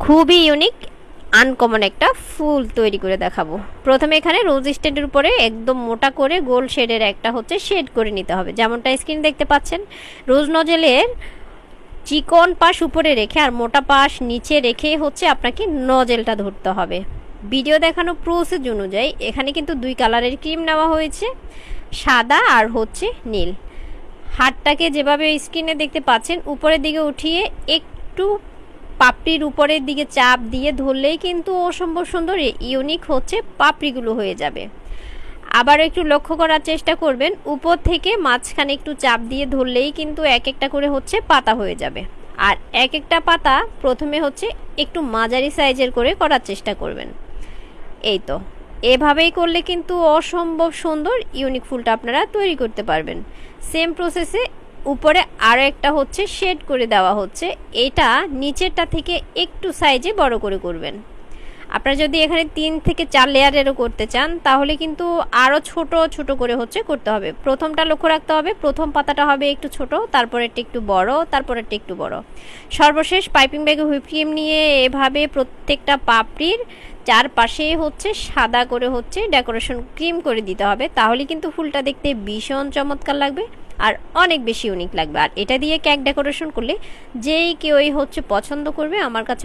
খুবই unique uncommon একটা ফুল তৈরি করে দেখাবো। প্রথমে এখানে রোজ স্টেডের উপরে একদম মোটা করে গোল শেডের একটা হচ্ছে শেড করে নিতে হবে, যেমনটা স্ক্রিন দেখতে পাচ্ছেন। রোজ নজেলের চিকন পাশ উপরে রেখে আর মোটা পাশ নিচে রেখে হচ্ছে আপনাকে নজেলটা ধরতে হবে। ভিডিও দেখানো প্রসেস অনুযায়ী এখানে কিন্তু দুই কালারের ক্রিম নেওয়া হয়েছে, সাদা আর হচ্ছে নীল। হাতটাকে যেভাবে স্ক্রিনে দেখতে পাচ্ছেন উপরের দিকে উঠিয়ে একটু পাপড়ির উপরের দিকে চাপ দিয়ে ধরলেই কিন্তু অসম্ভব সুন্দর ইউনিক হচ্ছে পাপড়িগুলো হয়ে যাবে। আবার একটু লক্ষ্য করার চেষ্টা করবেন, উপর থেকে মাঝখানে একটু চাপ দিয়ে ধরলেই কিন্তু এক একটা করে হচ্ছে পাতা হয়ে যাবে। আর এক একটা পাতা প্রথমে হচ্ছে একটু মাঝারি সাইজের করে করার চেষ্টা করবেন। এই তো এভাবেই করলে কিন্তু অসম্ভব সুন্দর ইউনিক ফুলটা আপনারা তৈরি করতে পারবেন। সেম প্রসেসে উপরে আরও একটা হচ্ছে শেড করে দেওয়া হচ্ছে, এটা নিচেরটা থেকে একটু সাইজে বড় করে করবেন। আপনারা যদি এখানে 3 থেকে 4 লেয়ারেরও করতে চান তাহলে কিন্তু আরও ছোট ছোট করে হচ্ছে করতে হবে। প্রথমটা লক্ষ্য রাখতে হবে, প্রথম পাতাটা হবে একটু ছোট, তারপরেরটা একটু বড়, তারপরেরটা একটু বড়। সর্বশেষ পাইপিং ব্যাগে হুইপ ক্রিম নিয়ে এভাবে প্রত্যেকটা পাপড়ির চারপাশে হচ্ছে সাদা করে হচ্ছে ডেকোরেশন ক্রিম করে দিতে হবে, তাহলে কিন্তু ফুলটা দেখতে ভীষণ চমৎকার লাগবে আর অনেক বেশি ইউনিক লাগবে। আর এটা দিয়ে কেক ডেকোরেশন করলে যেই কেউই হচ্ছে পছন্দ করবে। আমার কাছে